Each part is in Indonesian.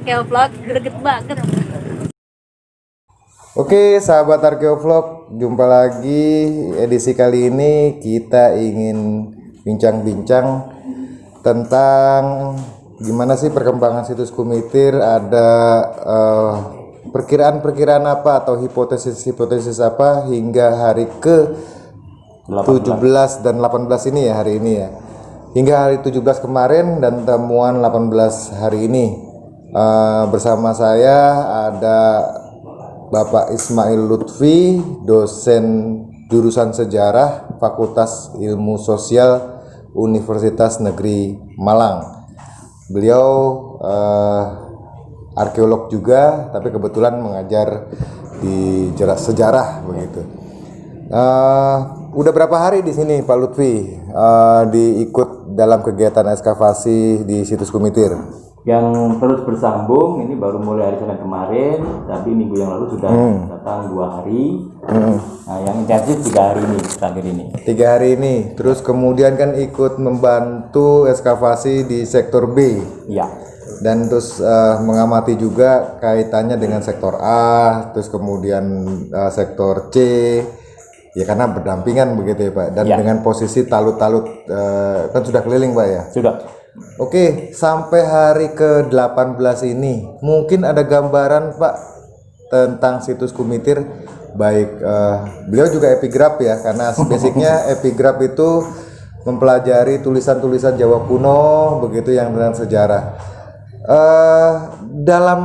Arkeovlog, greget banget. Oke, sahabat Arkeovlog, jumpa lagi. Edisi kali ini kita ingin bincang-bincang tentang gimana sih perkembangan situs Kumitir. Ada perkiraan-perkiraan apa atau hipotesis-hipotesis apa hingga hari ke 17 dan 18 ini ya, hari ini ya. Hingga hari 17 kemarin dan temuan 18 hari ini. Bersama saya ada Bapak Ismail Lutfi, dosen jurusan Sejarah Fakultas Ilmu Sosial Universitas Negeri Malang. Beliau arkeolog juga, tapi kebetulan mengajar di sejarah begitu. Udah berapa hari di sini Pak Lutfi diikut dalam kegiatan ekskavasi di situs Kumitir? Yang terus bersambung, ini baru mulai hari Senin kemarin, tapi minggu yang lalu sudah datang 2 hari. Nah, yang intensif 3 hari ini, terakhir ini. 3 hari ini, terus kemudian kan ikut membantu ekskavasi di sektor B. Iya. Dan terus mengamati juga kaitannya dengan sektor A, terus kemudian sektor C. Ya karena berdampingan begitu ya Pak. Dan dengan posisi talut-talut kan sudah keliling Pak ya? Sudah. Oke, sampai hari ke-18 ini mungkin ada gambaran Pak tentang situs Kumitir. Baik, beliau juga epigraf ya, karena basicnya epigraf itu mempelajari tulisan-tulisan Jawa kuno begitu yang tentang sejarah. Dalam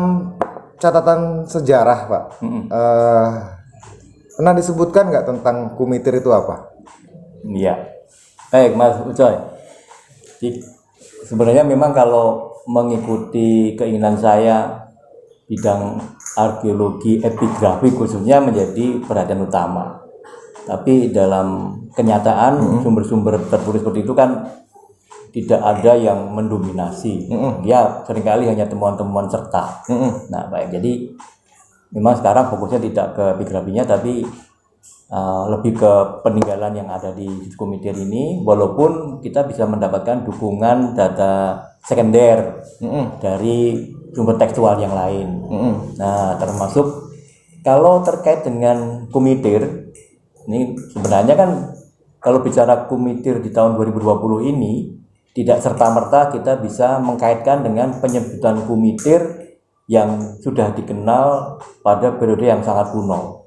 catatan sejarah Pak, pernah disebutkan nggak tentang Kumitir itu apa? Iya. Baik Mas Ucoy. Sebenarnya memang kalau mengikuti keinginan saya, bidang arkeologi epigrafi khususnya menjadi perhatian utama. Tapi dalam kenyataan sumber-sumber tertulis seperti itu kan tidak ada yang mendominasi. Ya seringkali hanya temuan-temuan serta. Nah baik, jadi memang sekarang fokusnya tidak ke epigrafinya tapi lebih ke peninggalan yang ada di Kumitir ini, walaupun kita bisa mendapatkan dukungan data sekunder dari sumber tekstual yang lain. Nah, termasuk kalau terkait dengan Kumitir, ini sebenarnya kan kalau bicara Kumitir di tahun 2020 ini, tidak serta-merta kita bisa mengkaitkan dengan penyebutan Kumitir yang sudah dikenal pada periode yang sangat kuno.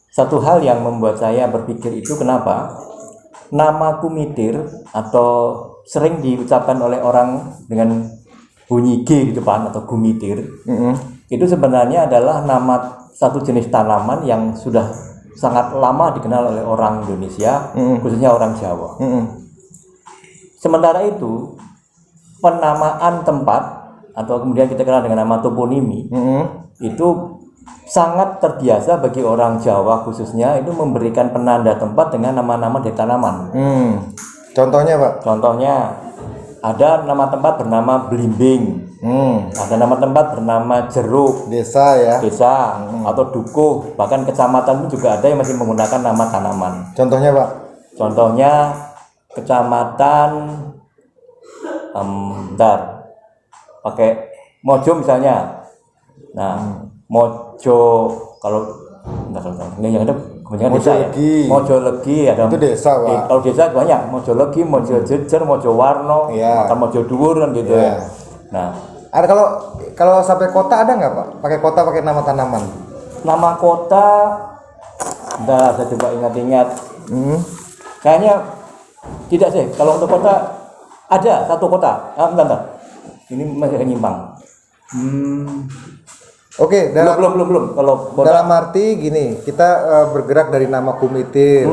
Satu hal yang membuat saya berpikir itu kenapa nama Kumitir atau sering diucapkan oleh orang dengan bunyi G di depan atau Gumitir itu sebenarnya adalah nama satu jenis tanaman yang sudah sangat lama dikenal oleh orang Indonesia, khususnya orang Jawa. Sementara itu penamaan tempat atau kemudian kita kenal dengan nama toponimi itu sangat terbiasa bagi orang Jawa khususnya itu memberikan penanda tempat dengan nama-nama dari tanaman. Contohnya Pak? Contohnya ada nama tempat bernama Blimbing, ada nama tempat bernama Jeruk, Desa ya? Desa atau Dukuh, bahkan kecamatan pun juga ada yang masih menggunakan nama tanaman. Contohnya Pak? Contohnya Kecamatan pakai Mojo misalnya. Nah, Mojo kalau ini yang ada kebanyakan desa ya. Mojo Legi ada. Itu desa Pak. Kalau desa banyak Mojo Legi, Mojo Jejer, Mojo Warno, atau Mojo Dhuwur kan gitu ya. Nah, ada kalau sampai kota ada nggak Pak? Pakai kota pakai nama tanaman? Nama kota, saya coba ingat-ingat. Kayaknya tidak sih. Kalau untuk kota ada satu kota. Bentar. Ini masih nyimpang. Oke, belum. Kalau dalam arti gini, kita bergerak dari nama Kumitir.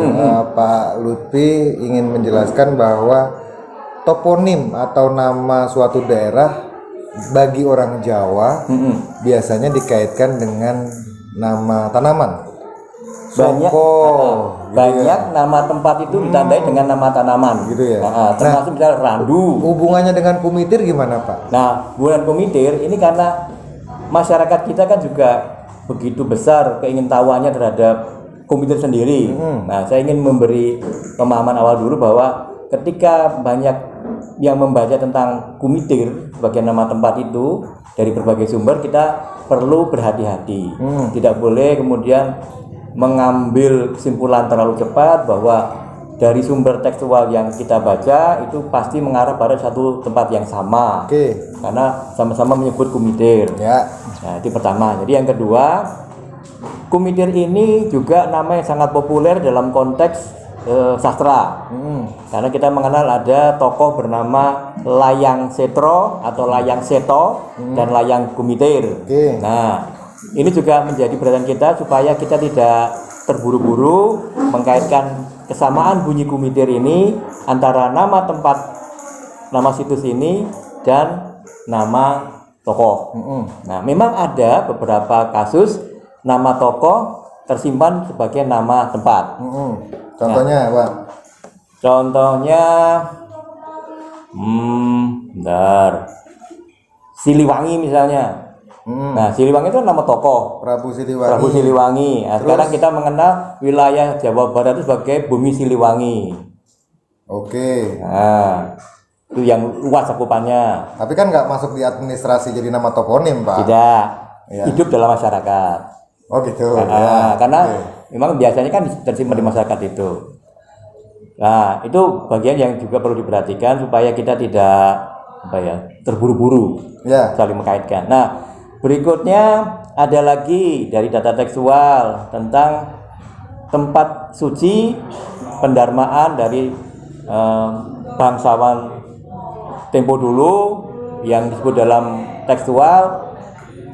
Pak Lutfi ingin menjelaskan bahwa toponim atau nama suatu daerah bagi orang Jawa biasanya dikaitkan dengan nama tanaman. Banyak nama tempat itu ditandai dengan nama tanaman gitu ya. Termasuk misalnya Randu. Hubungannya dengan Kumitir gimana Pak? Nah, hubungan Kumitir ini karena masyarakat kita kan juga begitu besar keingintahuannya terhadap Kumitir sendiri. Nah, saya ingin memberi pemahaman awal dulu bahwa ketika banyak yang membaca tentang Kumitir sebagai nama tempat itu dari berbagai sumber, kita perlu berhati-hati. Tidak boleh kemudian mengambil kesimpulan terlalu cepat bahwa dari sumber tekstual yang kita baca itu pasti mengarah pada satu tempat yang sama. Karena sama-sama menyebut Kumitir. Ya. Nah, itu pertama. Jadi yang kedua, Kumitir ini juga nama yang sangat populer dalam konteks sastra. Karena kita mengenal ada tokoh bernama Layang Setro atau Layang Seto dan Layang Kumitir. Nah, ini juga menjadi perhatian kita supaya kita tidak terburu-buru mengkaitkan kesamaan bunyi Kumitir ini antara nama tempat, nama situs ini dan nama tokoh. Nah, memang ada beberapa kasus nama tokoh tersimpan sebagai nama tempat. Contohnya Pak? Contohnya bentar. Siliwangi misalnya. Nah, Siliwangi itu nama tokoh Prabu Siliwangi. Prabu Siliwangi. Nah, sekarang kita mengenal wilayah Jawa Barat itu sebagai Bumi Siliwangi. Nah, itu yang luas cakupannya. Tapi kan nggak masuk di administrasi jadi nama toponim Pak? Tidak. Hidup dalam masyarakat. Oh gitu. Karena memang biasanya kan tersimpan di masyarakat itu. Nah, itu bagian yang juga perlu diperhatikan supaya kita tidak terburu-buru saling mengkaitkan. Nah, berikutnya ada lagi dari data tekstual tentang tempat suci pendarmaan dari bangsawan tempo dulu yang disebut dalam tekstual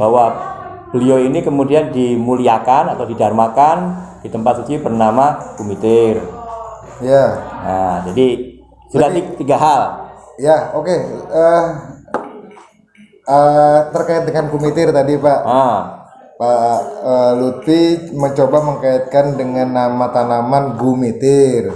bahwa beliau ini kemudian dimuliakan atau didarmakan di tempat suci bernama Kumitir. Nah, jadi sudah tiga hal. Terkait dengan Kumitir tadi Pak. Pak Lutfi mencoba mengkaitkan dengan nama tanaman Gumitir.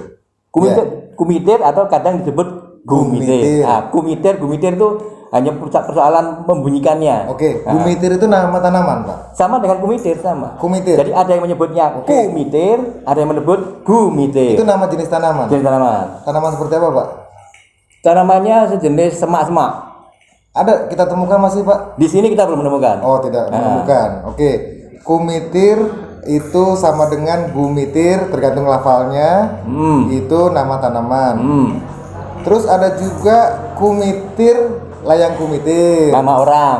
Kumitir atau kadang disebut Gumitir. Nah, Kumitir itu hanya persoalan membunyikannya. Gumitir itu nama tanaman Pak? Sama dengan Kumitir, sama. Kumitir. Jadi ada yang menyebutnya Kumitir, ada yang menyebut Gumitir. Itu nama jenis tanaman? Jenis tanaman. Tanaman seperti apa Pak? Tanamannya sejenis semak-semak. Ada kita temukan masih Pak? Di sini kita belum menemukan. Oh, tidak menemukan. Kumitir itu sama dengan Gumitir tergantung lafalnya. Itu nama tanaman. Terus ada juga Kumitir, Layang Kumitir. Nama orang.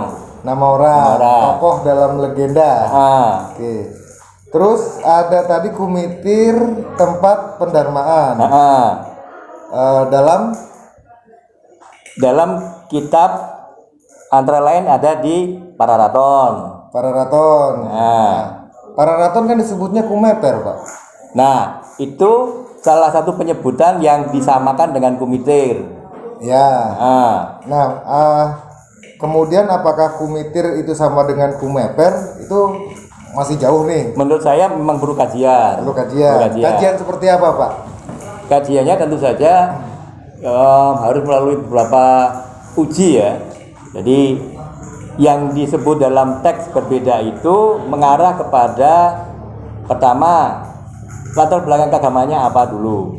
Tokoh dalam legenda. Terus ada tadi Kumitir tempat pendarmaan. Dalam kitab antara lain ada di Pararaton. Pararaton kan disebutnya Kumeper Pak. Nah, itu salah satu penyebutan yang disamakan dengan Kumitir. Kemudian apakah Kumitir itu sama dengan Kumeper? Itu masih jauh nih. Menurut saya memang perlu kajian. Kajian seperti apa Pak? Kajiannya tentu saja harus melalui beberapa uji ya. Jadi yang disebut dalam teks berbeda itu mengarah kepada pertama latar belakang keagamanya apa dulu.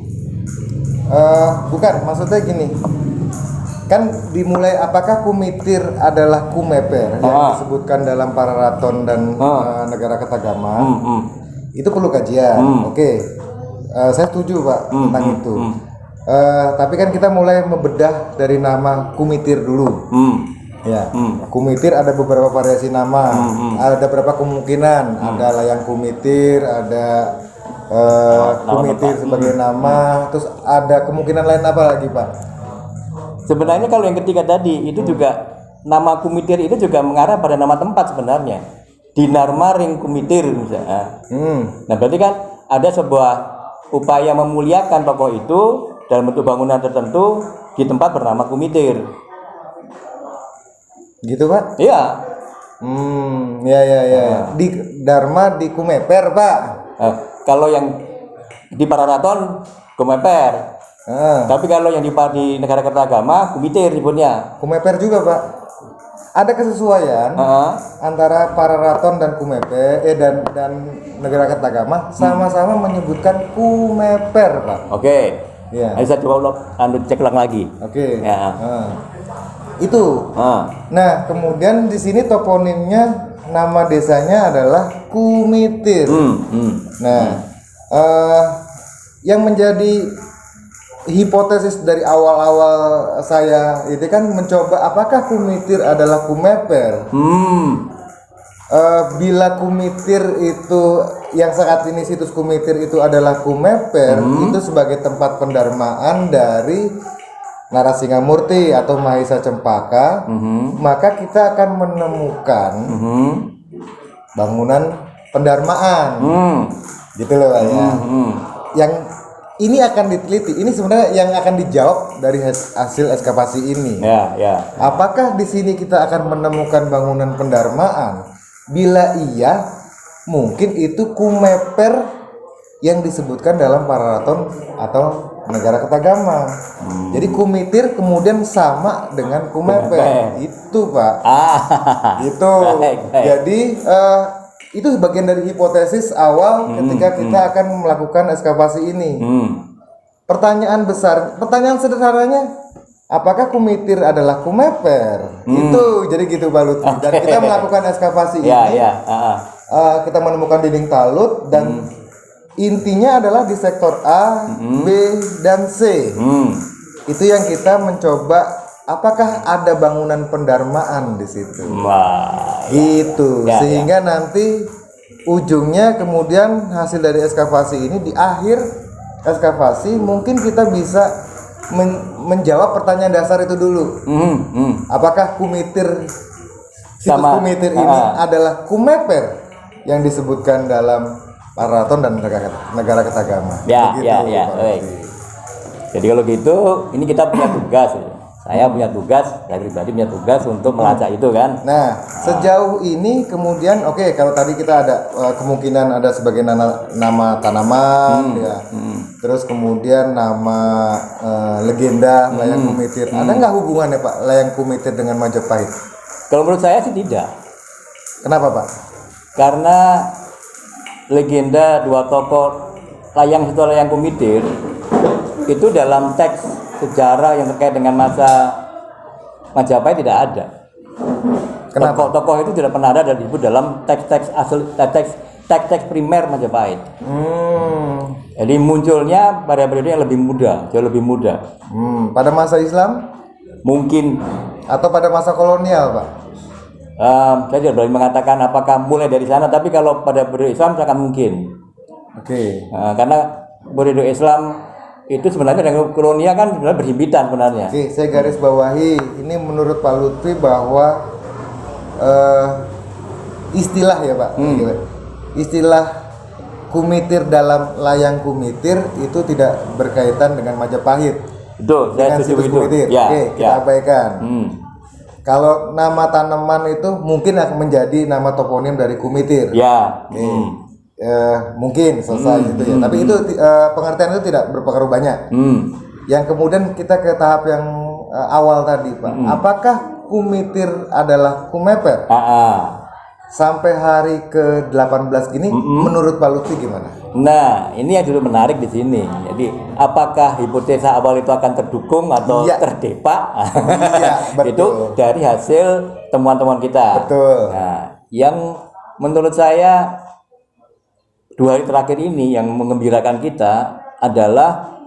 Bukan, maksudnya gini. Kan dimulai apakah Kumitir adalah Kumeper yang disebutkan dalam Pararaton dan Negara Ketagama. Itu perlu kajian. Saya setuju Pak tentang itu. Tapi kan kita mulai membedah dari nama Kumitir dulu. Kumitir ada beberapa variasi nama. Ada beberapa kemungkinan. Ada Layang Kumitir, ada Kumitir sebagai nama. Terus ada kemungkinan lain apa lagi Pak? Sebenarnya kalau yang ketiga tadi itu juga nama Kumitir itu juga mengarah pada nama tempat sebenarnya. Dinarmaring Kumitir misalnya. Nah, berarti kan ada sebuah upaya memuliakan tokoh itu dalam bentuk bangunan tertentu di tempat bernama Kumitir. Gitu Pak? Iya. Di Dharma di Kumeper Pak. Kalau yang di Pararaton Kumeper. Tapi kalau yang di Negara Kertagama Kumitir disebutnya. Kumeper juga Pak. Ada kesesuaian antara Pararaton dan Kumeper dan Negara Kertagama sama-sama menyebutkan Kumeper Pak. Iya. Ayo saya coba cek ulang lagi. Oke. Ya. Itu. Ah. Nah, kemudian di sini toponimnya nama desanya adalah Kumitir. Nah, yang menjadi hipotesis dari awal-awal saya itu kan mencoba apakah Kumitir adalah Kumeper. Bila Kumitir itu yang saat ini situs Kumitir itu adalah Kumeper, itu sebagai tempat pendarmaan dari Narasingamurti atau Mahisa Cempaka, maka kita akan menemukan bangunan pendarmaan, gitu loh Pak ya. Yang ini akan diteliti, ini sebenarnya yang akan dijawab dari hasil ekskavasi ini. Ya. Apakah di sini kita akan menemukan bangunan pendarmaan? Bila iya, mungkin itu Kumeper yang disebutkan dalam Pararaton atau Negara Ketagama. Jadi Kumitir kemudian sama dengan Kumeper. Itu Pak. Itu. Baik. Jadi itu bagian dari hipotesis awal ketika kita akan melakukan ekskavasi ini. Pertanyaan sederhananya, apakah Kumitir adalah Kumeper? Itu jadi gitu Pak Lutfi. Dan kita melakukan ekskavasi ini. Kita menemukan dinding talut dan intinya adalah di sektor A, B, dan C. Itu yang kita mencoba apakah ada bangunan pendarmaan di situ. Gitu. Sehingga nanti ujungnya kemudian hasil dari ekskavasi ini di akhir ekskavasi mungkin kita bisa menjawab pertanyaan dasar itu dulu. Apakah Kumitir situs Kumitir ini adalah Kumeper yang disebutkan dalam Pararaton dan Negara Ketagama. Ya. Baik. Jadi kalau gitu, ini kita punya tugas. Saya punya tugas, saya pribadi punya tugas untuk melacak itu kan. Nah, sejauh ini kemudian kalau tadi kita ada kemungkinan ada sebagai nama tanaman, ya. Terus kemudian nama legenda Layang Kumitir. Ada nggak hubungannya Pak Layang Kumitir dengan Majapahit? Kalau menurut saya sih tidak. Kenapa Pak? Karena legenda dua tokoh Layang Kumitir itu dalam teks sejarah yang terkait dengan masa Majapahit tidak ada. Kenapa? Tokoh itu tidak pernah ada disebut dalam teks primer Majapahit. Jadi munculnya pada periode yang lebih muda, jauh lebih muda. Pada masa Islam? Mungkin. Atau pada masa kolonial Pak? Saya tidak boleh mengatakan apakah mulai dari sana, tapi kalau pada periode Islam sangat mungkin. Karena periode Islam itu sebenarnya dengan kolonial kan sebenarnya berhimpitan sebenarnya. Saya garis bawahi ini menurut Pak Lutfi bahwa istilah ya Pak, istilah Kumitir dalam Layang Kumitir itu tidak berkaitan dengan Majapahit. Betul, dengan situs Kumitir. Kita abaikan. Kalau nama tanaman itu mungkin akan menjadi nama toponim dari Kumitir. Mungkin selesai gitu ya. Tapi itu pengertian itu tidak berpengaruh banyak. Yang kemudian kita ke tahap yang awal tadi Pak. Apakah Kumitir adalah Kumeper? Sampai hari ke-18 gini menurut Pak Lutfi gimana? Nah, ini yang dulu menarik di sini. Jadi, apakah hipotesa awal itu akan terdukung atau terdepak? Itu dari hasil temuan-temuan kita. Betul. Nah, yang menurut saya 2 hari terakhir ini yang mengembirakan kita adalah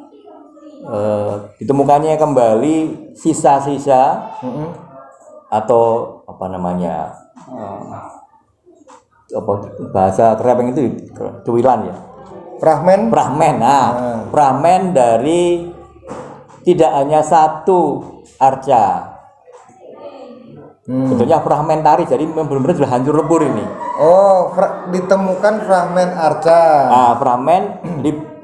ditemukannya kembali sisa-sisa atau apa namanya bahasa Krepeng itu cuwilan ya, fragmen dari tidak hanya satu arca, bentuknya fragmentaris, jadi benar-benar sudah hancur lebur ini. Ditemukan fragmen arca.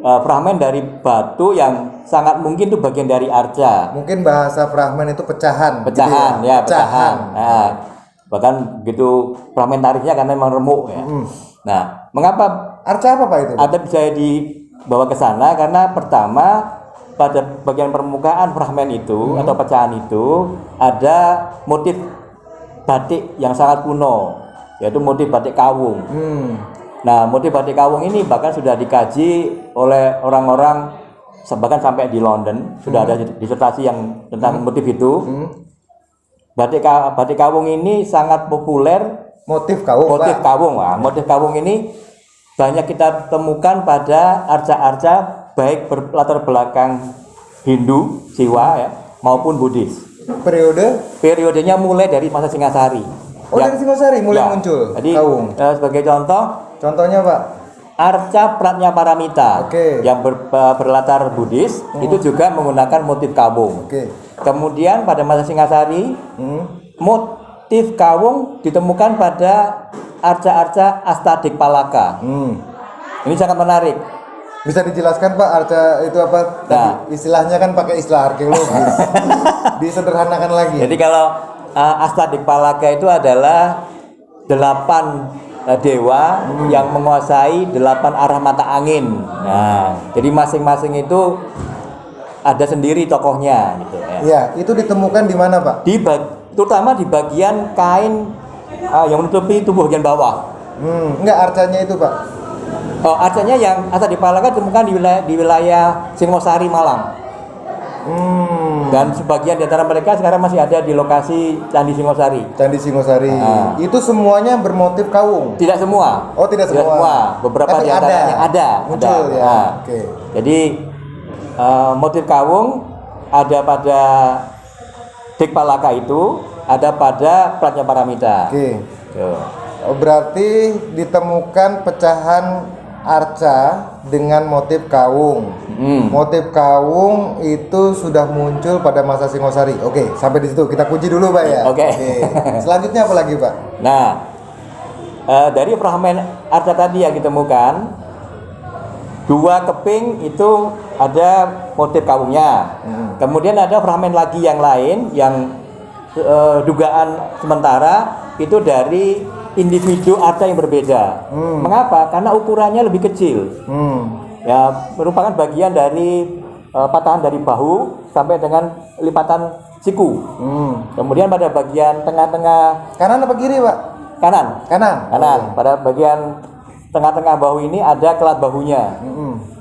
Fragmen dari batu yang sangat mungkin itu bagian dari arca. Mungkin bahasa fragmen itu pecahan. Pecahan. Nah, bahkan begitu fragmentarisnya karena memang remuk ya. Nah, mengapa arca apa Pak itu? Arca bisa dibawa ke sana karena pertama pada bagian permukaan fragmen itu atau pecahan itu ada motif batik yang sangat kuno, yaitu motif batik kawung. Nah, motif batik kawung ini bahkan sudah dikaji oleh orang-orang bahkan sampai di London sudah ada disertasi yang tentang motif itu. Batik Kawung ini sangat populer. Motif kawung, Motif Pak. kawung, motif kawung ini banyak kita temukan pada arca-arca baik berlatar belakang Hindu, Siwa ya, maupun Buddhis. Periodenya mulai dari masa Singasari. Dari Singosari mulai muncul Jadi kawung. sebagai contoh, Contohnya, Pak. arca Pratnya-Paramita yang berlatar Buddhis itu juga menggunakan motif kawung. Kemudian pada masa Singasari, motif kawung ditemukan pada arca-arca Astadikpalaka. Ini sangat menarik. Bisa dijelaskan, Pak, arca itu apa? Tadi istilahnya kan pakai istilah arkeologis. Disederhanakan lagi. Jadi kalau Astadikpalaka itu adalah 8 dewa yang menguasai 8 arah mata angin. Nah, jadi masing-masing itu ada sendiri tokohnya gitu ya. Iya, itu ditemukan di mana, Pak? Terutama di bagian kain yang menutupi tubuh bagian bawah. Enggak, arcanya itu, Pak. Arcanya yang Astadikpalaka ditemukan di wilayah Singosari, Malang. Dan sebagian di antara mereka sekarang masih ada di lokasi Candi Singosari. Candi Singosari. Itu semuanya bermotif kawung. Tidak semua. Oh, tidak semua. Beberapa tapi di antaranya ada. Muncul ya. Jadi motif kawung ada pada Dikpalaka itu, ada pada Pratnya-Paramita. Berarti ditemukan pecahan arca dengan motif kawung. Motif kawung itu sudah muncul pada masa Singosari. Sampai di situ kita kunci dulu, Pak ya. Selanjutnya apa lagi, Pak? Nah, dari fragmen arca tadi yang ditemukan, 2 keping itu ada motif kawungnya. Kemudian ada fragmen lagi yang lain yang dugaan sementara itu dari individu arca yang berbeda. Mengapa? Karena ukurannya lebih kecil. Ya, merupakan bagian dari patahan dari bahu sampai dengan lipatan siku. Kemudian pada bagian tengah-tengah, kanan apa kiri, Pak? Kanan. Pada bagian tengah-tengah bahu ini ada kelat bahunya.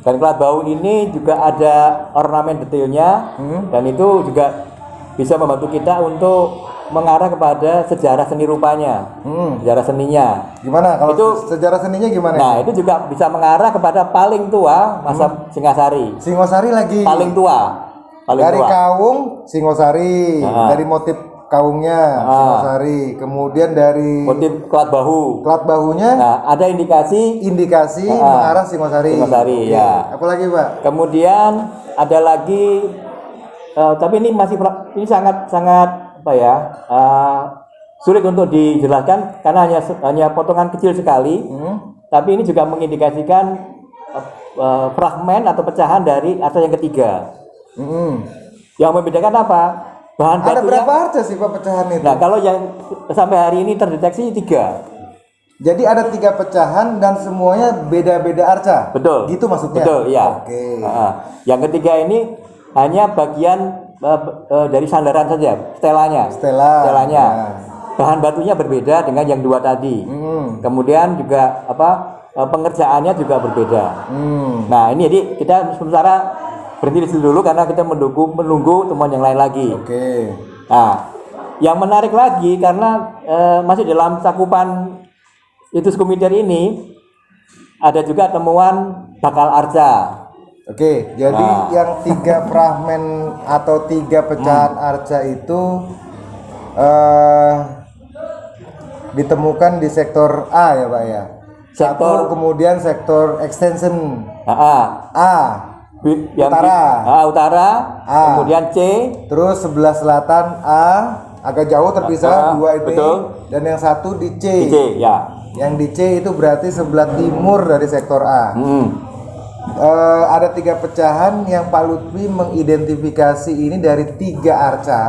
Dan kelat bahu ini juga ada ornamen detailnya, dan itu juga bisa membantu kita untuk mengarah kepada sejarah seni rupanya, sejarah seninya. Gimana kalau itu, sejarah seninya gimana? Nah, itu juga bisa mengarah kepada paling tua masa Singasari. Singosari lagi. Paling tua. Dari kawung Singosari, dari motif kawungnya Singosari, kemudian dari motif kelat bahu. Kelat bahunya. Nah, ada indikasi mengarah Singosari. Ya. Apalagi, Pak? Kemudian ada lagi, tapi ini sangat sulit untuk dijelaskan karena hanya potongan kecil sekali. Tapi ini juga mengindikasikan fragmen atau pecahan dari arca yang ketiga. Yang membedakan apa? Bahan ada batunya. Berapa arca sih, Pak, pecahan itu? Nah, kalau yang sampai hari ini terdeteksi 3. Jadi ada 3 pecahan dan semuanya beda-beda arca. Betul. Gitu maksudnya. Betul, ya. Yang ketiga ini hanya bagian dari sandaran saja, stelanya. Bahan batunya berbeda dengan yang 2 tadi. Kemudian juga pengerjaannya juga berbeda. Nah, ini jadi kita sementara berhenti di situ dulu karena kita menunggu temuan yang lain lagi. Nah, yang menarik lagi karena masih dalam cakupan situs Komider ini ada juga temuan bakal arca. Jadi yang 3 fragmen atau 3 pecahan arca itu ditemukan di sektor A ya, Pak ya. Sektor kemudian sektor extension yang utara, kemudian C, terus sebelah selatan A, agak jauh terpisah 2 itu. Dan yang satu di C. Yang di C itu berarti sebelah timur dari sektor A. Ada 3 pecahan yang Pak Lutfi mengidentifikasi ini dari 3 arca.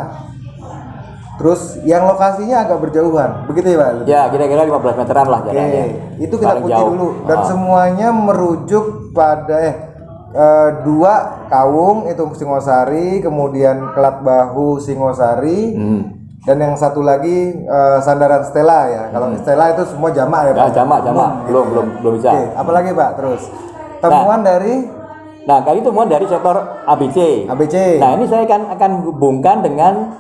Terus yang lokasinya agak berjauhan, begitu ya, Pak Lutfi? Ya, kira-kira 15 meteran lah jaraknya. Itu kita kunci dulu. Dan semuanya merujuk pada 2 kawung itu Singosari, kemudian kelat bahu Singosari. Dan yang satu lagi sandaran stela ya. Kalau stela itu semua jamak ya, Pak? Jamak. Belum bisa. Apalagi, Pak, terus temuan dari Nah, kali itu temuan dari sektor ABC. ABC. Nah, ini saya akan hubungkan dengan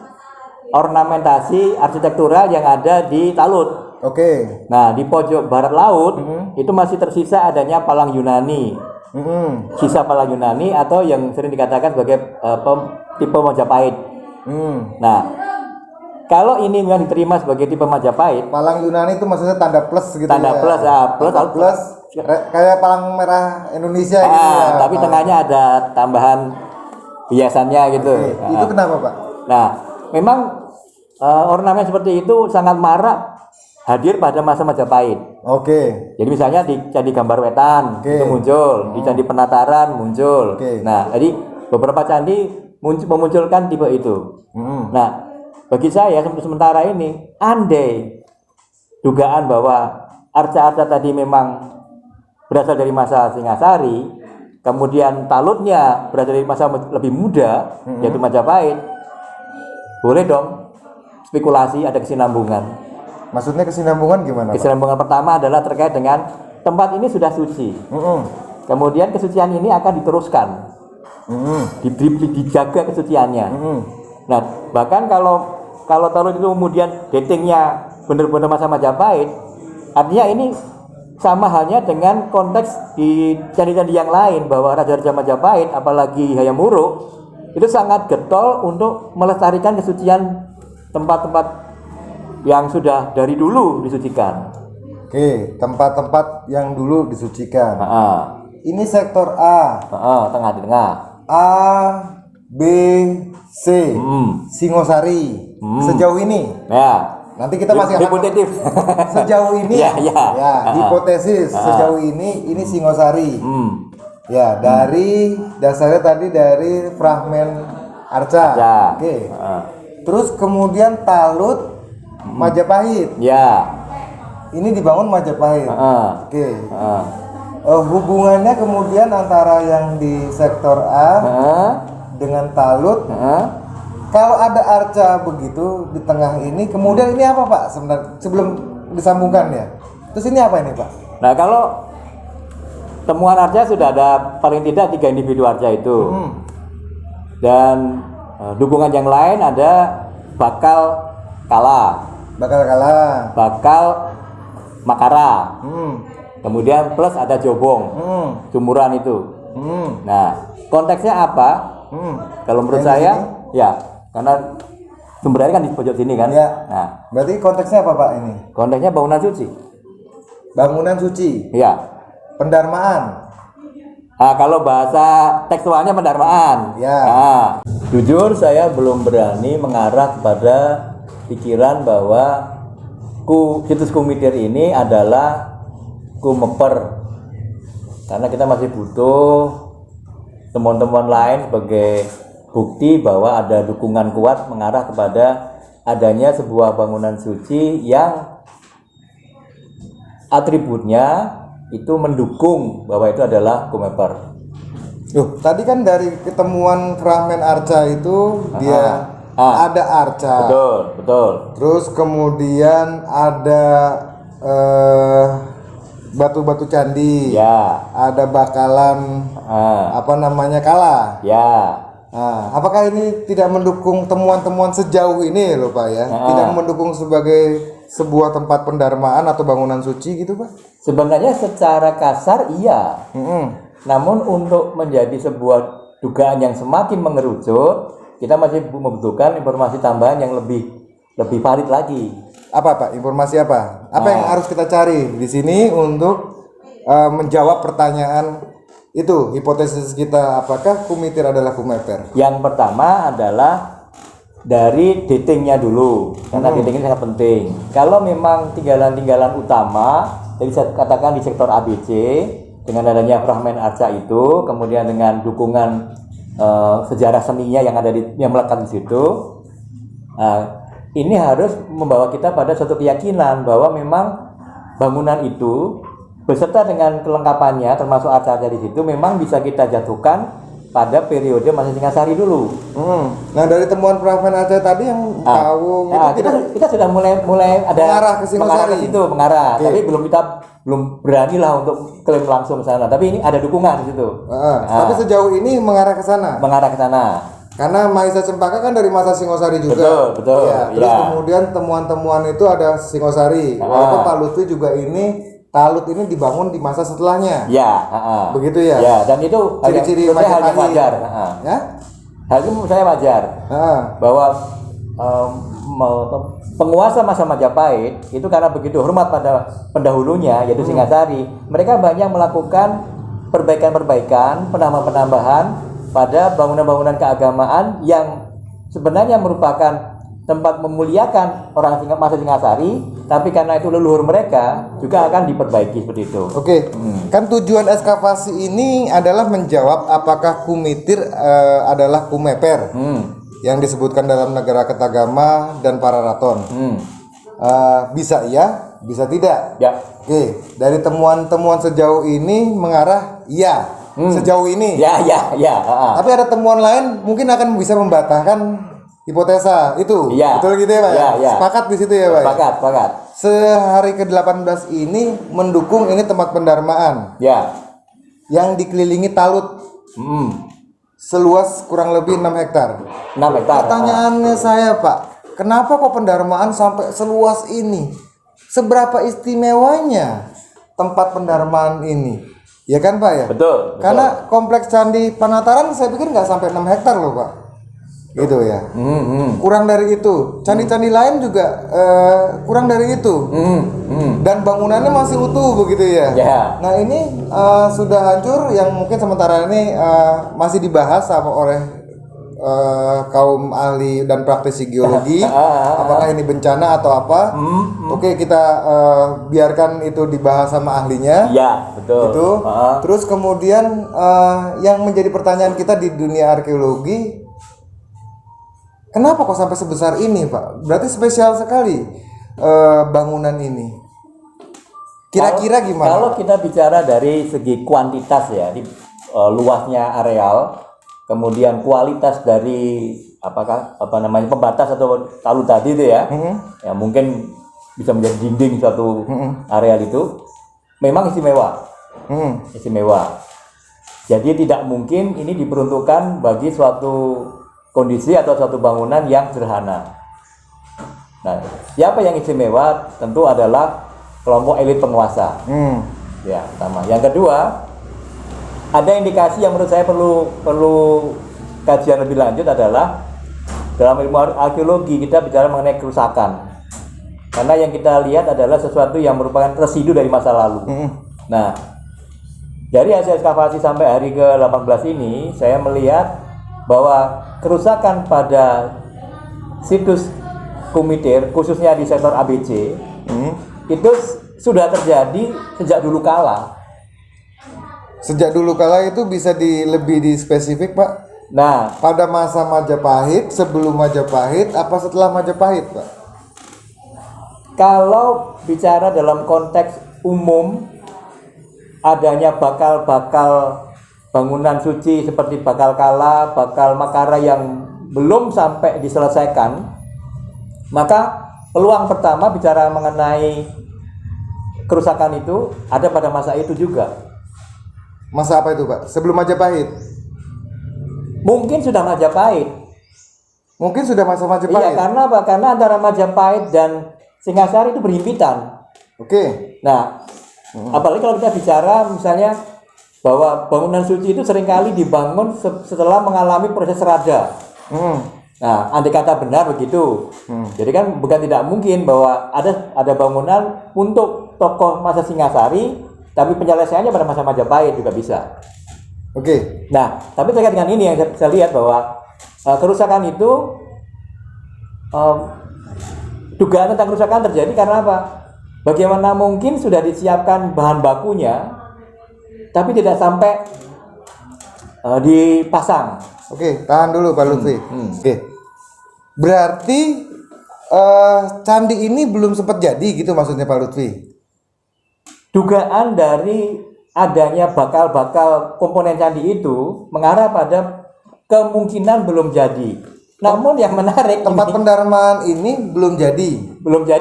ornamentasi arsitektural yang ada di Talut. Oke. Nah, di pojok barat laut itu masih tersisa adanya palang Yunani. Sisa palang Yunani atau yang sering dikatakan sebagai tipe Majapahit. Nah, kalau ini memang diterima sebagai tipe Majapahit, Palang Yunani itu maksudnya tanda plus gitu tanda ya. plus, plus, Tanda plus kayak palang merah Indonesia gitu ya. tapi tengahnya ada tambahan hiasannya gitu. Oke. Itu kenapa, Pak? Nah, memang ornamen seperti itu sangat marak hadir pada masa Majapahit. Oke. Jadi misalnya di Candi Gambar Wetan itu muncul, di Candi Penataran muncul. Nah, jadi beberapa candi memunculkan tipe itu. Nah, bagi saya sementara ini, andai dugaan bahwa arca-arca tadi memang berasal dari masa Singasari, kemudian Talutnya berasal dari masa lebih muda, yaitu Majapahit, boleh dong spekulasi ada kesinambungan. Maksudnya kesinambungan gimana, Pak? Kesinambungan pertama adalah terkait dengan tempat ini sudah suci. Kemudian kesucian ini akan diteruskan. Dijaga kesuciannya. Nah, bahkan kalau Talut itu kemudian datingnya benar-benar masa Majapahit, artinya ini sama halnya dengan konteks di candi-candi yang lain, bahwa Raja-Raja Majapahit apalagi Hayam Wuruk itu sangat getol untuk melestarikan kesucian tempat-tempat yang sudah dari dulu disucikan. Oke, tempat-tempat yang dulu disucikan. Ini sektor A. Tengah. A, B, C. Singosari. Sejauh ini. Ya. Nanti kita masih hipotetis. Sejauh ini. Ya. Hipotesis. Sejauh ini Singosari. Ya, dari dasarnya tadi dari fragmen arca. Oke. Terus kemudian Talut, Majapahit. Ya. Ini dibangun Majapahit. Oke. Hubungannya kemudian antara yang di sektor A dengan Talut. Kalau ada arca begitu di tengah ini, kemudian ini apa, Pak? Sebenarnya sebelum disambungkan ya. Terus ini apa ini, Pak? Nah, kalau temuan arca sudah ada paling tidak 3 individu arca itu. Dan dukungan yang lain ada bakal kalah. Bakal Makara. Kemudian plus ada Jobong. Jumuran itu. Nah, konteksnya apa? Kalau menurut saya, ya, karena sumbernya kan di pojok sini kan. Ya. Nah, berarti konteksnya apa, Pak, ini? konteksnya bangunan suci. Bangunan suci. Iya. Pendarmaan. Kalau bahasa tekstualnya pendarmaan. Ya. Jujur saya belum berani mengarah kepada pikiran bahwa situs Kumitir ini adalah Kumeper, karena kita masih butuh temuan-temuan lain sebagai bukti bahwa ada dukungan kuat mengarah kepada adanya sebuah bangunan suci yang atributnya itu mendukung bahwa itu adalah Kumeper. Tadi kan dari ketemuan fragmen arca itu dia ada arca. Betul. Terus kemudian ada batu-batu candi. Ya. Ada bakalan kala. Ya. Apakah ini tidak mendukung temuan-temuan sejauh ini loh, Pak ya? Tidak mendukung sebagai sebuah tempat pendarmaan atau bangunan suci gitu, Pak? Sebenarnya secara kasar iya. Namun untuk menjadi sebuah dugaan yang semakin mengerucut, kita masih membutuhkan informasi tambahan yang lebih valid lagi. Apa, Pak? Informasi apa? Apa yang harus kita cari di sini untuk menjawab pertanyaan itu, hipotesis kita, apakah Kumitir adalah Kumeper? Yang pertama adalah dari datingnya dulu, karena dating ini sangat penting. Kalau memang tinggalan-tinggalan utama, jadi saya katakan di sektor ABC, dengan adanya fragmen arca itu, kemudian dengan dukungan sejarah seninya yang ada yang melekat di situ, ini harus membawa kita pada suatu keyakinan bahwa memang bangunan itu beserta dengan kelengkapannya termasuk arca-arca di situ memang bisa kita jatuhkan pada periode masa Singasari dulu. Nah dari temuan Prof. Aceh tadi yang Kawung itu kita sudah mulai ada mengarah ke Singosari. Mengarah. Tapi belum berani lah untuk klaim langsung ke sana. Tapi ini ada dukungan di situ. Tapi sejauh ini mengarah ke sana. Mengarah ke sana. Karena Mahisa Cempaka kan dari masa Singosari juga. Betul. Ya, terus kemudian temuan-temuan itu ada Singosari. Walaupun Pak Lutfi juga Talut ini dibangun di masa setelahnya. Ya, begitu ya. Ya, dan itu ciri-ciri hal yang wajar. Ya? Hal itu menurut saya wajar. Bahwa penguasa masa Majapahit itu karena begitu hormat pada pendahulunya yaitu Singasari, mereka banyak melakukan perbaikan-perbaikan, penambahan-penambahan pada bangunan-bangunan keagamaan yang sebenarnya merupakan tempat memuliakan orang masa Singasari, tapi karena itu leluhur mereka juga akan diperbaiki seperti itu. Oke. Kan tujuan ekskavasi ini adalah menjawab apakah Kumitir adalah Kumeper yang disebutkan dalam Negara Ketagama dan Pararaton. Bisa iya, bisa tidak. Ya. Oke. Dari temuan-temuan sejauh ini mengarah iya. Sejauh ini. Ya. Tapi ada temuan lain mungkin akan bisa membatalkan hipotesa itu. Iya. Betul gitu ya, Pak? Ya. Sepakat di situ ya, Pak? Sepakat. Sehari ke-18 ini mendukung ini tempat pendarmaan. Ya. Yang dikelilingi talut. Seluas kurang lebih 6 hektar. 6 hektar. Pertanyaannya saya, Pak, kenapa kok pendarmaan sampai seluas ini? Seberapa istimewanya tempat pendarmaan ini? Ya kan, Pak ya? Betul. Karena kompleks Candi Panataran saya pikir nggak sampai 6 hektar loh, Pak. Gitu ya. Kurang dari itu. Candi-candi lain juga kurang dari itu. Dan bangunannya masih utuh begitu ya. Nah ini sudah hancur yang mungkin sementara ini masih dibahas oleh kaum ahli dan praktisi geologi. Apakah ini bencana atau apa? Oke, kita biarkan itu dibahas sama ahlinya. Ya, betul. Itu. Terus kemudian yang menjadi pertanyaan kita di dunia arkeologi, kenapa kok sampai sebesar ini, Pak? Berarti spesial sekali bangunan ini. Kira-kira gimana? Kalau kita bicara dari segi kuantitas ya, di luasnya areal, kemudian kualitas dari pembatas atau talut tadi itu ya, ya mungkin bisa menjadi dinding suatu areal itu, memang istimewa. Istimewa. Jadi tidak mungkin ini diperuntukkan bagi suatu kondisi atau suatu bangunan yang sederhana. Nah, siapa yang istimewa tentu adalah kelompok elit penguasa. Ya, pertama. Yang kedua, ada indikasi yang menurut saya perlu kajian lebih lanjut adalah dalam ilmu arkeologi kita bicara mengenai kerusakan. Karena yang kita lihat adalah sesuatu yang merupakan residu dari masa lalu. Nah, dari hasil ekskavasi sampai hari ke-18 ini saya melihat bahwa kerusakan pada situs Kumitir khususnya di sektor ABC itu sudah terjadi sejak dulu kala. Sejak dulu kala itu bisa lebih dispesifik, Pak? Nah, pada masa Majapahit, sebelum Majapahit, apa setelah Majapahit, Pak? Kalau bicara dalam konteks umum adanya bakal bangunan suci seperti Bakal Kala, Bakal Makara yang belum sampai diselesaikan, maka peluang pertama bicara mengenai kerusakan itu ada pada masa itu juga. Masa apa itu, Pak? Sebelum Majapahit? Mungkin sudah Majapahit. Mungkin sudah masa Majapahit? Iya, karena apa? Karena antara Majapahit dan Singasari itu berhimpitan. Oke. Nah, apalagi kalau kita bicara misalnya bahwa bangunan suci itu seringkali dibangun setelah mengalami proses rada. Nah, andai kata benar begitu. Jadi kan bukan tidak mungkin bahwa ada bangunan untuk tokoh masa Singasari, tapi penyelesaiannya pada masa Majapahit juga bisa. Oke. Nah, tapi terkait dengan ini yang saya lihat bahwa kerusakan itu dugaan tentang kerusakan terjadi karena apa? Bagaimana mungkin sudah disiapkan bahan bakunya tapi tidak sampai dipasang. Oke, tahan dulu Pak Lutfi. Oke. Berarti candi ini belum sempat jadi gitu maksudnya Pak Lutfi? Dugaan dari adanya bakal komponen candi itu mengarah pada kemungkinan belum jadi. Namun yang menarik Tempat pendarmaan ini belum jadi,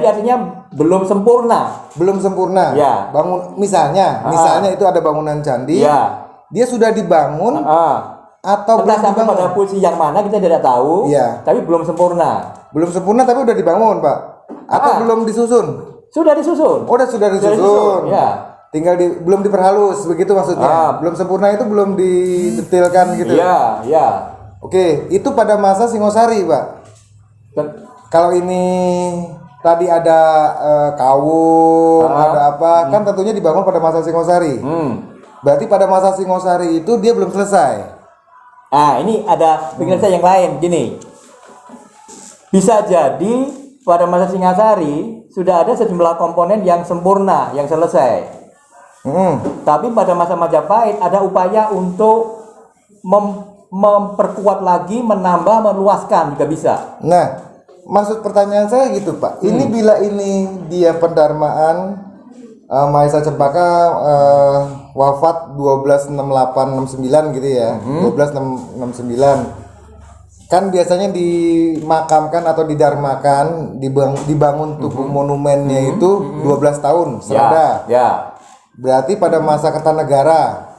artinya belum sempurna. belum sempurna. Ya. Misalnya itu ada bangunan candi, Ya. dia sudah dibangun atau Entah belum sampai dibangun? pada posisi yang mana kita tidak tahu. Iya. Tapi belum sempurna. Belum sempurna tapi udah dibangun, Pak. Atau belum disusun? Sudah disusun. Oh, sudah disusun. Ya. Tinggal belum diperhalus, begitu maksudnya. Belum sempurna itu belum didetailkan gitu. Iya, iya. Oke, itu pada masa Singosari, Pak. Kalau ini tadi ada kawung, ada apa, kan tentunya dibangun pada masa Singosari. Berarti pada masa Singosari itu dia belum selesai. Nah, ini ada pikiran saya yang lain. Gini, bisa jadi pada masa Singasari sudah ada sejumlah komponen yang sempurna, yang selesai. Tapi pada masa Majapahit ada upaya untuk memperkuat lagi, menambah, meluaskan juga bisa. Nah, maksud pertanyaan saya gitu, Pak. Ini bila ini dia pendarmaan Mahesa Cempaka wafat 126869 gitu ya. 12669. Kan biasanya dimakamkan atau didarmakan, dibangun tubuh monumennya itu 12 tahun serada. Ya. Berarti pada masa Kertanegara,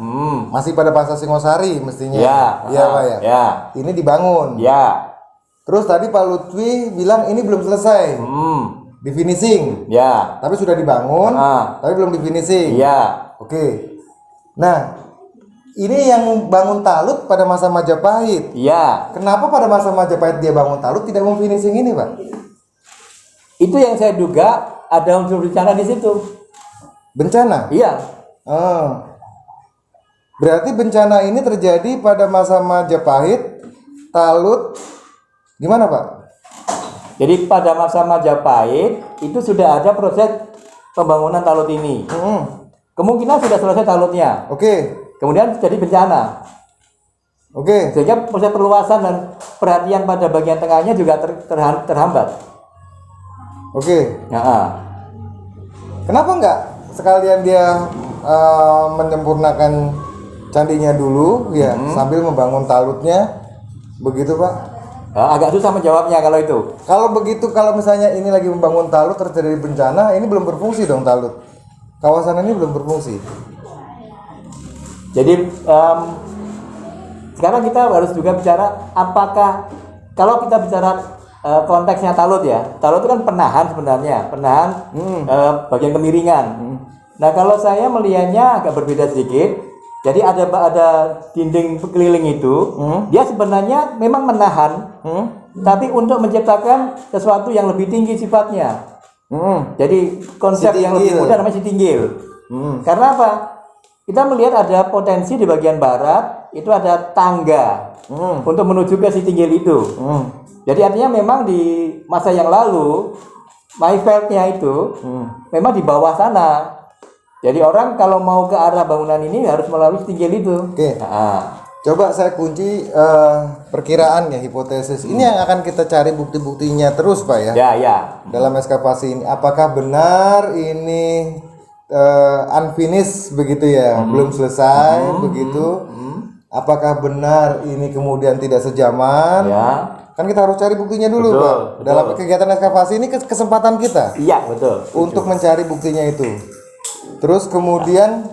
masih pada masa Singosari mestinya. Iya, Pak ya. Ya. Ini dibangun. Ya. Terus tadi Pak Lutfi bilang ini belum selesai, di finishing. Ya. Tapi sudah dibangun, tapi belum di finishing. Ya. Oke. Nah, ini yang bangun talut pada masa Majapahit. Ya. Kenapa pada masa Majapahit dia bangun talut tidak mau finishing ini, Pak? Itu yang saya duga ada unsur bencana di situ. Bencana? Iya. Berarti bencana ini terjadi pada masa Majapahit, talut, gimana, Pak? Jadi pada masa Majapahit itu sudah ada proses pembangunan talut ini. Kemungkinan sudah selesai talutnya. Oke. Kemudian terjadi bencana. Oke. Sehingga proses perluasan dan perhatian pada bagian tengahnya juga terhambat. Oke. Kenapa enggak sekalian dia menyempurnakan candinya dulu ya, sambil membangun talutnya, begitu, Pak? Agak susah menjawabnya kalau itu. Kalau begitu, kalau misalnya ini lagi membangun talut terjadi bencana, ini belum berfungsi dong talut. Kawasan ini belum berfungsi. Jadi sekarang kita harus juga bicara apakah kalau kita bicara konteksnya talut ya, talut itu kan penahan sebenarnya, bagian kemiringan. Nah kalau saya melihatnya agak berbeda sedikit. Jadi ada dinding keliling itu, dia sebenarnya memang menahan, tapi untuk menciptakan sesuatu yang lebih tinggi sifatnya. Jadi konsep yang lebih mudah namanya sitinggil. Karena apa? Kita melihat ada potensi di bagian barat itu ada tangga untuk menuju ke sitinggil itu. Jadi artinya memang di masa yang lalu Maifeld-nya itu memang di bawah sana. Jadi orang kalau mau ke arah bangunan ini harus melalui sitinggil itu. Oke. Coba saya kunci perkiraan ya, hipotesis. Ini yang akan kita cari bukti-buktinya terus, Pak ya. Ya. Dalam ekskavasi ini, apakah benar ini unfinished begitu ya, belum selesai begitu? Apakah benar ini kemudian tidak sejaman? Ya. Kan kita harus cari buktinya dulu, Pak. Dalam kegiatan ekskavasi ini kesempatan kita. Iya, betul. Untuk mencari buktinya itu. Terus kemudian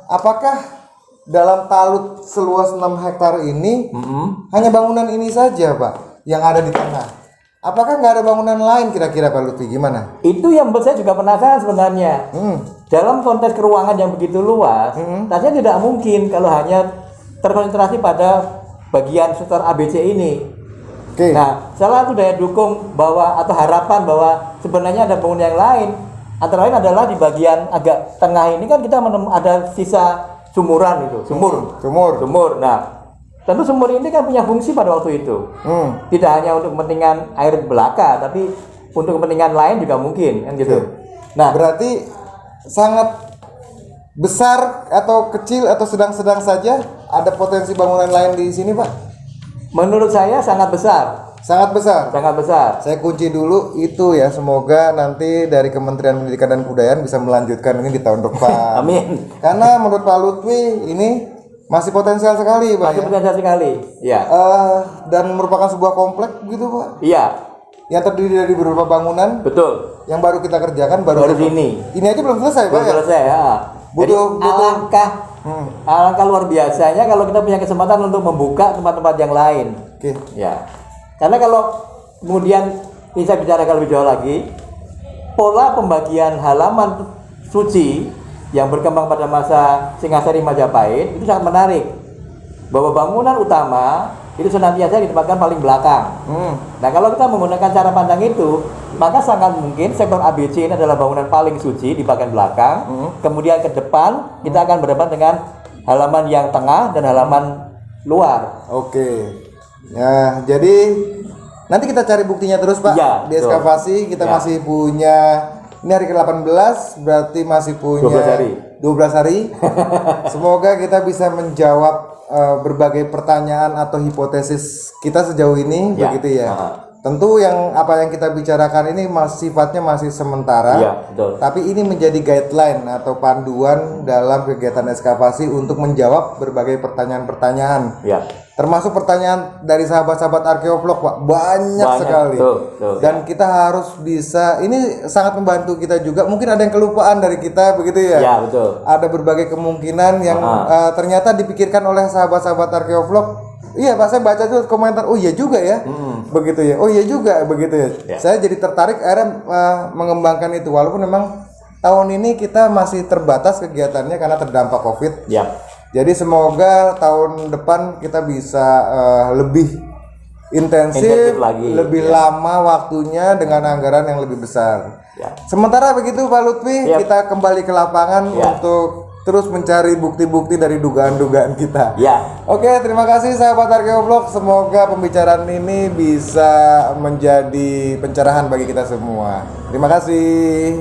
apakah dalam talut seluas 6 hektar ini hanya bangunan ini saja, Pak, yang ada di tengah? Apakah nggak ada bangunan lain kira-kira, Pak Lutfi? Gimana? Itu yang buat saya juga penasaran sebenarnya. Dalam konteks keruangan yang begitu luas, rasanya tidak mungkin kalau hanya terkonsentrasi pada bagian sektor ABC ini. Oke. Nah, salah satu daya dukung bahwa atau harapan bahwa sebenarnya ada bangunan yang lain, antara lain adalah di bagian agak tengah ini kan kita ada sisa sumuran itu, sumur. Nah, tentu sumur ini kan punya fungsi pada waktu itu. Tidak hanya untuk kepentingan air belaka, tapi untuk kepentingan lain juga mungkin, kan gitu. Nah, berarti sangat besar atau kecil atau sedang-sedang saja ada potensi bangunan lain di sini, Pak? Menurut saya sangat besar. sangat besar. sangat besar. Saya kunci dulu itu ya, semoga nanti dari Kementerian Pendidikan dan Kebudayaan bisa melanjutkan ini di tahun depan. Amin. Karena menurut Pak Lutfi ini masih potensial sekali, Pak. Masih Ya? potensial sekali. Ya. Dan merupakan sebuah komplek gitu, Pak. Iya, Yang terdiri dari beberapa bangunan betul. yang baru kita kerjakan Baru ini. Ini aja belum selesai, Pak. Belum Ya? selesai ya. Jadi Butuh- alangkah luar biasanya kalau kita punya kesempatan untuk membuka tempat-tempat yang lain. Oke. Ya. Karena kalau kemudian bisa bicarakan lebih jauh lagi, pola pembagian halaman suci yang berkembang pada masa Singasari Majapahit itu sangat menarik. Bahwa bangunan utama itu senantiasa ditempatkan paling belakang. Nah, kalau kita menggunakan cara pandang itu, maka sangat mungkin sektor ABC ini adalah bangunan paling suci di bagian belakang. Kemudian ke depan kita akan berhadapan dengan halaman yang tengah dan halaman luar. Oke. Ya, jadi nanti kita cari buktinya terus, Pak. Iya, Di ekskavasi kita Ya. masih punya, ini hari ke-18 berarti masih punya 12 hari. 12 hari. Semoga kita bisa menjawab berbagai pertanyaan atau hipotesis kita sejauh ini, Ya. begitu ya. Aha. Tentu apa yang kita bicarakan ini sifatnya masih sementara. Iya, betul. Tapi ini menjadi guideline atau panduan dalam kegiatan ekskavasi untuk menjawab berbagai pertanyaan-pertanyaan. Ya. Termasuk pertanyaan dari sahabat-sahabat arkeolog, Pak. Banyak sekali. Betul. Dan kita harus bisa, ini sangat membantu kita juga. Mungkin ada yang kelupaan dari kita, begitu ya? Ya, betul. Ada berbagai kemungkinan yang ternyata dipikirkan oleh sahabat-sahabat arkeolog. Iya, Pak, saya baca tuh komentar, oh iya juga ya, begitu ya, oh iya juga, begitu ya. Saya jadi tertarik akhirnya mengembangkan itu, walaupun memang tahun ini kita masih terbatas kegiatannya karena terdampak COVID. Ya. Jadi semoga tahun depan kita bisa lebih intensif Intensif lagi, lebih lama waktunya dengan anggaran yang lebih besar. Ya. Sementara begitu Pak Lutfi, Yap. kita kembali ke lapangan untuk terus mencari bukti-bukti dari dugaan-dugaan kita. Ya. Oke, terima kasih sahabat arkeolog. Semoga pembicaraan ini bisa menjadi pencerahan bagi kita semua. Terima kasih.